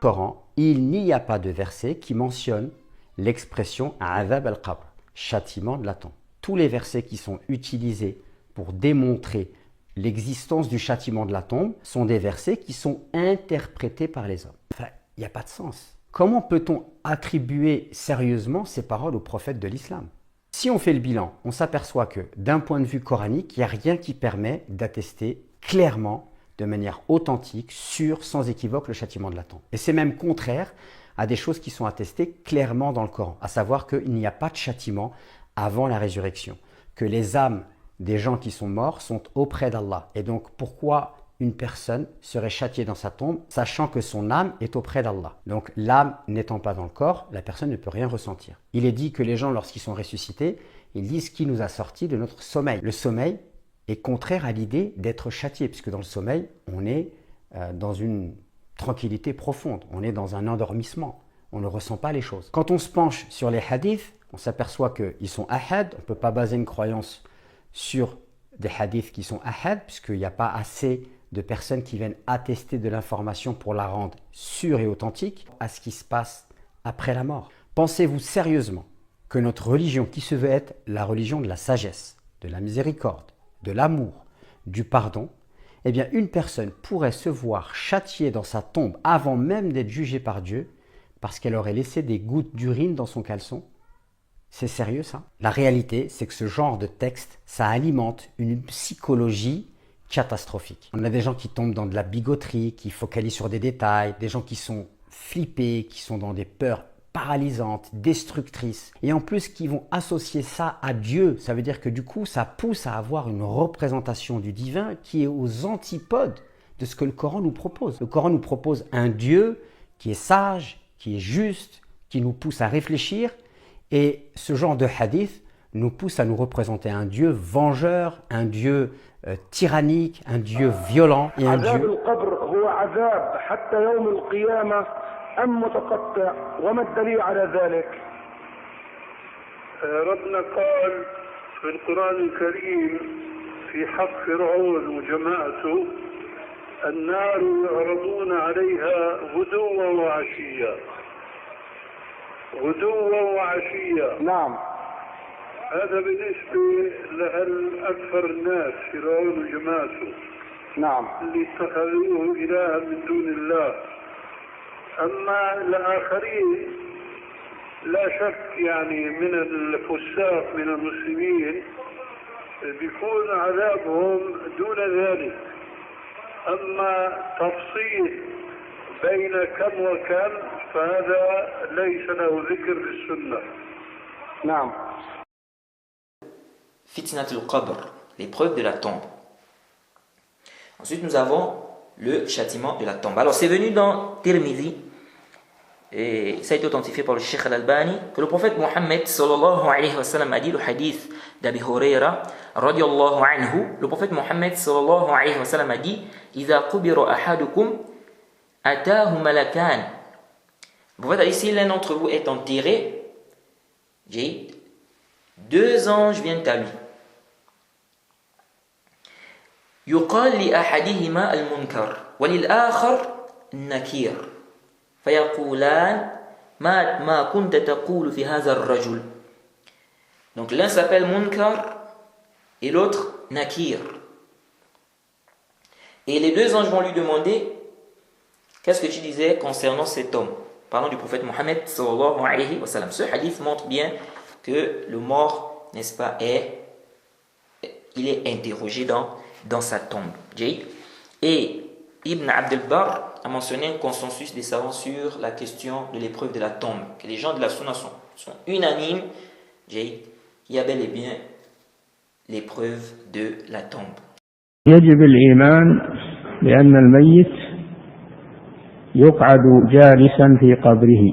Coran, il n'y a pas de verset qui mentionne l'expression « Azab al-Qabr », châtiment de la tombe. Tous les versets qui sont utilisés pour démontrer l'existence du châtiment de la tombe sont des versets qui sont interprétés par les hommes. Enfin, il n'y a pas de sens. Comment peut-on attribuer sérieusement ces paroles aux prophètes de l'islam? Si on fait le bilan, on s'aperçoit que d'un point de vue coranique, il n'y a rien qui permet d'attester clairement, de manière authentique, sûre, sans équivoque, le châtiment de la tombe. Et c'est même contraire à des choses qui sont attestées clairement dans le Coran, à savoir qu'il n'y a pas de châtiment avant la résurrection, que les âmes des gens qui sont morts sont auprès d'Allah. Et donc, pourquoi une personne serait châtiée dans sa tombe, sachant que son âme est auprès d'Allah? Donc, l'âme n'étant pas dans le corps, la personne ne peut rien ressentir. Il est dit que les gens, lorsqu'ils sont ressuscités, ils disent qui nous a sortis de notre sommeil. Le sommeil est contraire à l'idée d'être châtié, puisque dans le sommeil, on est dans une tranquillité profonde, on est dans un endormissement, on ne ressent pas les choses. Quand on se penche sur les hadiths, on s'aperçoit qu'ils sont ahad, on ne peut pas baser une croyance sur des hadiths qui sont ahad, puisqu'il n'y a pas assez de personnes qui viennent attester de l'information pour la rendre sûre et authentique à ce qui se passe après la mort. Pensez-vous sérieusement que notre religion, qui se veut être la religion de la sagesse, de la miséricorde, de l'amour, du pardon, eh bien une personne pourrait se voir châtiée dans sa tombe avant même d'être jugée par Dieu parce qu'elle aurait laissé des gouttes d'urine dans son caleçon? C'est sérieux ça? La réalité, c'est que ce genre de texte, ça alimente une psychologie catastrophique. On a des gens qui tombent dans de la bigoterie, qui focalisent sur des détails, des gens qui sont flippés, qui sont dans des peurs paralysantes, destructrices, et en plus qui vont associer ça à Dieu. Ça veut dire que du coup, ça pousse à avoir une représentation du divin qui est aux antipodes de ce que le Coran nous propose. Le Coran nous propose un Dieu qui est sage, qui est juste, qui nous pousse à réfléchir, et ce genre de hadith nous pousse à nous représenter un Dieu vengeur, un Dieu tyrannique, un Dieu violent et un Dieu... أم متقطع وما الدليل على ذلك؟ ربنا قال في القرآن الكريم في حق فرعون وجماعته النار يعرضون عليها غدوا وعشيا غدوا وعشيا. نعم. هذا بالنسبة لأكثر الناس فرعون وجماعته. نعم. اللي اتخذوه إلها من دون الله. أما الآخرين لا شك يعني من الفساق من المسلمين بيكون عذابهم دون ذلك. أما تفصيل بين كم وكم فهذا ليس له ذكر في السنة. نعم. Fitnatul Qabr, l'épreuve de la tombe. Ensuite, nous avons le châtiment de la tombe. Alors, c'est venu dans Tirmidhi, et ça a été authentifié par le Cheikh Al-Albani, que le prophète Mohammed sallallahu alayhi wa sallam a dit, le hadith d'Abi Huraira radiyallahu anhu, le prophète Mohammed sallallahu alayhi wa sallam a dit, إِذَا قُبِرَ أَحَدُكُمْ أَتَاهُ مَلَكَانِ. Le prophète a dit, si l'un d'entre vous est enterré, deux anges viennent à lui. يقال لأحدهما المنكر وللآخر النكير فيقولان ما كنت تقول في هذا الرجل. Donc l'un s'appelle Munkar et l'autre Nakir. Et les deux anges vont lui demander, qu'est-ce que tu disais concernant cet homme, parlant du prophète Mohammed sallallahu alayhi wa sallam. Ce hadith montre bien que le mort, n'est-ce pas, il est interrogé dans sa tombe. Et Ibn Abd al-Barr a mentionné un consensus des savants sur la question de l'épreuve de la tombe, que les gens de la Sunna sont unanimes, qu'il y a bel et bien l'épreuve de la tombe. يجب الإيمان بأن الميت يقعد جالسا في قبره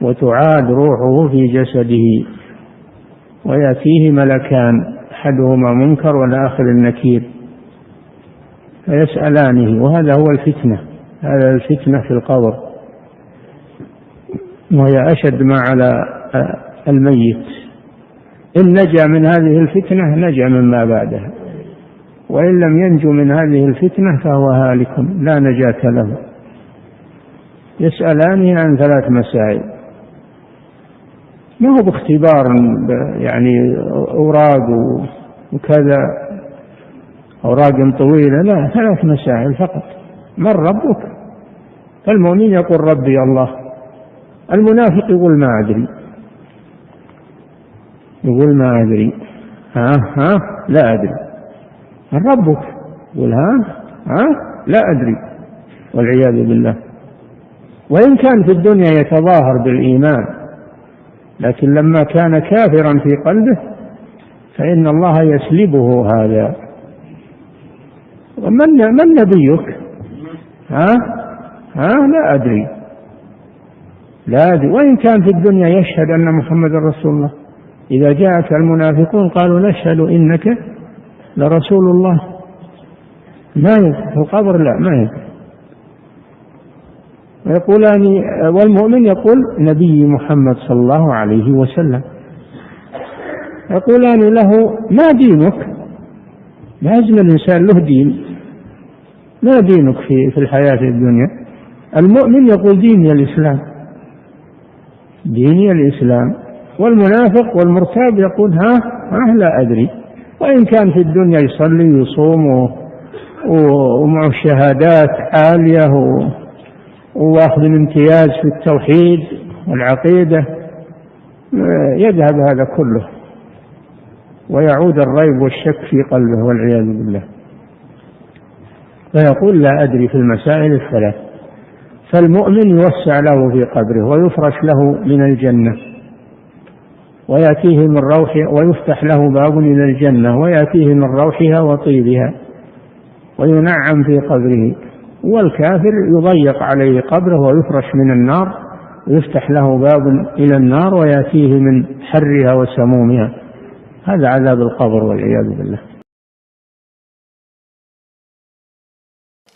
وتعاد روحه في جسده ويأتيه ملكان أحدهما منكر والآخر النكير فيسألانه، وهذا هو الفتنة، هذا الفتنة في القبر، وهي أشد ما على الميت. إن نجا من هذه الفتنة نجا مما بعدها، وإن لم ينجو من هذه الفتنة فهو هالك لا نجاة له. يسألانه عن 3 مسائل، ما هو باختبار يعني أوراق وكذا، أوراق طويلة، لا، 3 مسائل فقط. من ربك؟ فالمؤمن يقول ربي الله، المنافق يقول ما أدري، يقول ما أدري، لا أدري. من ربك؟ يقول لا أدري، والعياذ بالله. وإن كان في الدنيا يتظاهر بالإيمان، لكن لما كان كافرا في قلبه فإن الله يسلبه هذا. من نبيك؟ لا أدري، لا أدري. وإن كان في الدنيا يشهد أن محمد رسول الله، إذا جاءك المنافقون قالوا نشهد إنك لرسول الله، ما يدري في القبر، لا ما يدري. ويقولان، والمؤمن يقول نبي محمد صلى الله عليه وسلم، يقولان له ما دينك؟ لازم الإنسان له دين، ما دينك في الحياة الدنيا؟ المؤمن يقول ديني الإسلام، ديني الإسلام. والمنافق والمرتاب يقول لا أدري. وإن كان في الدنيا يصلي ويصوم ومعه شهادات عالية وواخذ الامتياز في التوحيد والعقيدة، يذهب هذا كله ويعود الريب والشك في قلبه والعياذ بالله، فيقول لا أدري في المسائل ال3. فالمؤمن يوسع له في قبره ويفرش له من الجنة ويأتيه من روحها، ويفتح له باب إلى الجنة ويأتيه من روحها وطيبها وينعم في قبره. والكافر يضيق عليه قبره ويفرش من النار ويفتح له باب إلى النار ويأتيه من حرها وسمومها. هذا عذاب القبر والعياذ بالله.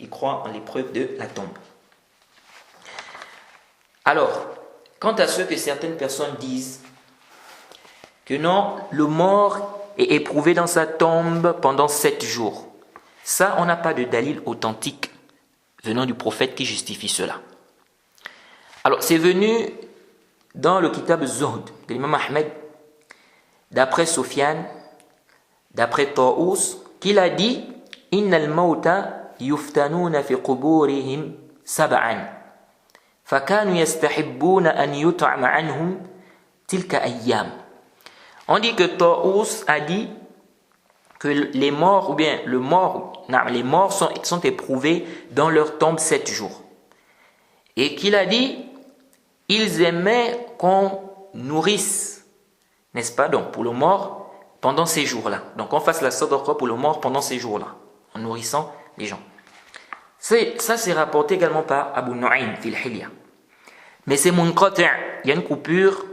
Il croit en l'épreuve de la tombe. Alors, quant à ce que certaines personnes disent que non, le mort est éprouvé dans sa tombe pendant 7 jours, ça, on n'a pas de dalil authentique venant du prophète qui justifie cela. Alors, c'est venu dans le kitab Zuhd de l'imam Ahmed, d'après Soufiane, d'après Taous, qu'il a dit « Innal mawta yuftanuna fi quburihim sab'an, fakanu yastahibbuna an yut'ama anhum tilka ayyam » On dit que Taous a dit que les morts, ou bien les morts sont éprouvés dans leur tombe 7 jours. Et qu'il a dit, ils aimaient qu'on nourrisse, n'est-ce pas, donc pour le mort pendant ces jours-là. Donc on fasse la sadaqa pour le mort pendant ces jours-là, en nourrissant les gens. Ça c'est rapporté également par Abu Nu'aym fil Hilya. Mais c'est munqati', il y a une coupure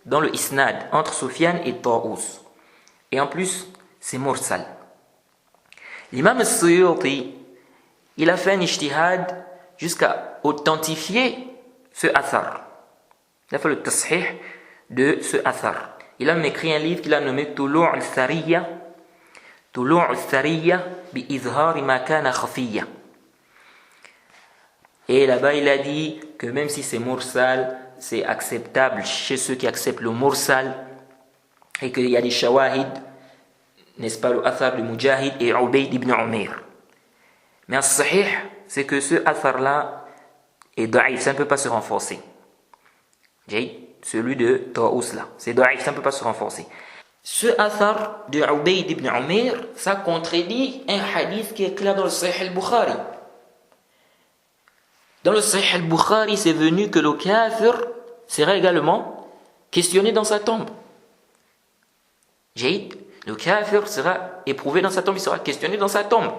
dans le isnad entre Soufiane et Taous. Et en plus, c'est mursal. L'imam al-Suyuti, il a fait un ijtihad jusqu'à authentifier ce athar. Il a fait le tashih de ce athar. Il a même écrit un livre qu'il a nommé Tulu' al-Thariya bi izhari ma kana khafiyya. Et là-bas, il a dit que même si c'est mursal, c'est acceptable chez ceux qui acceptent le mursal et qu'il y a des shawahid, n'est-ce pas, le athar de Mujahid et Ubayd ibn Umayr. Mais al-sahih, c'est que ce athar-là est da'if, ça ne peut pas se renforcer. Celui de Taous là, c'est da'if, ça ne peut pas se renforcer. Ce athar de Ubayd ibn Umayr, ça contredit un hadith qui est clair dans le Sahih al-Bukhari. Dans le Sahih al-Bukhari, c'est venu que le kafir sera également questionné dans sa tombe. Le kafir sera éprouvé dans sa tombe, il sera questionné dans sa tombe.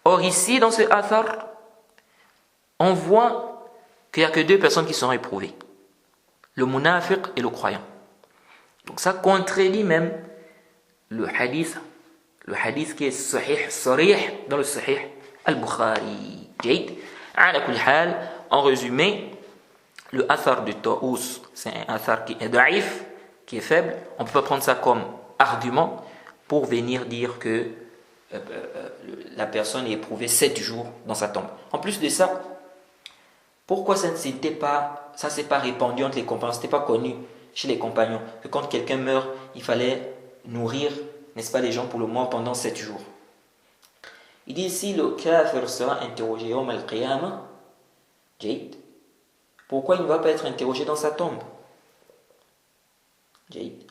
Or ici, dans ce athar, on voit qu'il n'y a que 2 personnes qui seront éprouvées. Le munafiq et le croyant. Donc ça contredit même le hadith qui est sahih, sarih, dans le Sahih al-Bukhari. En résumé, le athar de Taous, c'est un athar qui est da'if, qui est faible. On ne peut pas prendre ça comme argument pour venir dire que la personne est éprouvée 7 jours dans sa tombe. En plus de ça, Pourquoi ça ne s'était pas, ça s'est pas répandu entre les compagnons, c'était pas connu chez les compagnons que quand quelqu'un meurt, il fallait nourrir, n'est-ce pas, les gens pour le mort pendant 7 jours. Il dit ici le kafir sera interrogé yawm al-qiyamah, Jaïd. Pourquoi il ne va pas être interrogé dans sa tombe? Jaïd.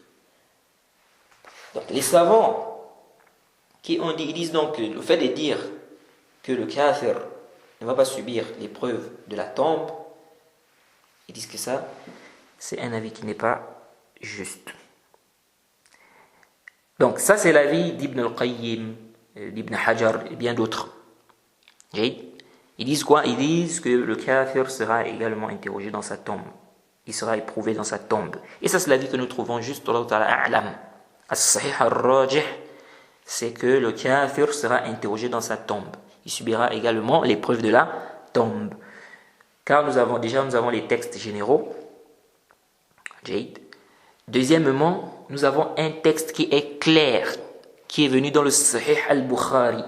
Donc les savants qui ont dit, ils disent donc que le fait de dire que le kafir ne va pas subir l'épreuve de la tombe, ils disent que ça, c'est un avis qui n'est pas juste. Donc ça c'est l'avis d'Ibn al-Qayyim, d'Ibn Hajar et bien d'autres. Ils disent quoi? Ils disent que le kafir sera également interrogé dans sa tombe. Il sera éprouvé dans sa tombe. Et ça c'est l'avis que nous trouvons juste Allah Ta'ala a'lam. As-sahih al-rajih, c'est que le kafir sera interrogé dans sa tombe. Il subira également l'épreuve de la tombe. Car nous avons les textes généraux. Deuxièmement, nous avons un texte qui est clair, qui est venu dans le Sahih al-Bukhari,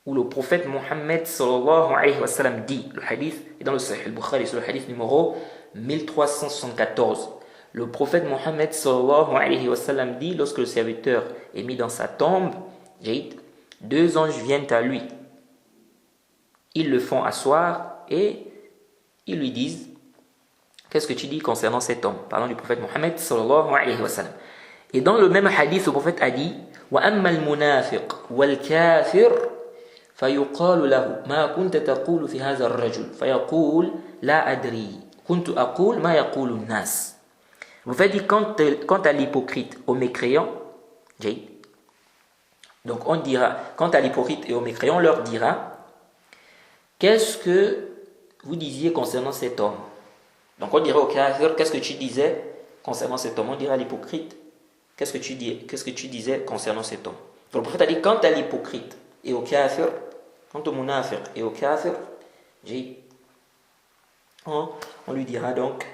où le prophète Mohammed sallallahu alayhi wa sallam dit, le hadith est dans le Sahih al-Bukhari, c'est le hadith numéro 1374. Le prophète Mohammed sallallahu alayhi wa sallam dit, lorsque le serviteur est mis dans sa tombe, 2 anges viennent à lui. Ils le font asseoir et ils lui disent, qu'est-ce que tu dis concernant cet homme? Parlant du prophète Mohammed sallallahu alayhi wa sallam. Et dans le même hadith, le prophète a dit, وَأَمَّا الْمُنَافِقُ وَالْكَافِرُ فَيُقَالُ لَهُ مَا كُنْتَ تَقُولُ فِي هَذَا الرَّجُلِ فَيَقُولُ لَا أَدْرِي كُنْتُ أَقُولُ مَا يَقُولُ النَّاسِ. Le prophète dit, quant à l'hypocrite, au mécréant, donc on dira, quant à l'hypocrite et au mécréant, on leur dira, qu'est-ce que vous disiez concernant cet homme? Donc on dira au kafir, qu'est-ce que tu disais concernant cet homme? On dira à l'hypocrite, qu'est-ce que tu disais concernant cet homme? Donc le prophète a dit, quant à l'hypocrite et au kafir, quant au munafiq et au kafir, on lui dira donc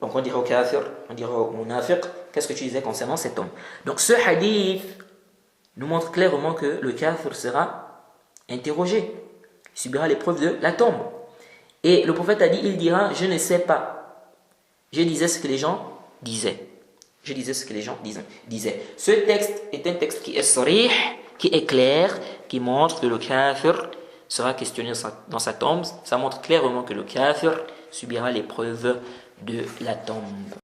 on dira au kafir, on dira au munafiq, qu'est-ce que tu disais concernant cet homme? Donc ce hadith nous montre clairement que le kafir sera interrogé, il subira l'épreuve de la tombe. Et le prophète a dit, il dira, je ne sais pas. Je disais ce que les gens disaient. Je disais ce que les gens disaient. Ce texte est un texte qui est sarih, qui est clair, qui montre que le kafir sera questionné dans sa tombe. Ça montre clairement que le kafir subira l'épreuve de la tombe.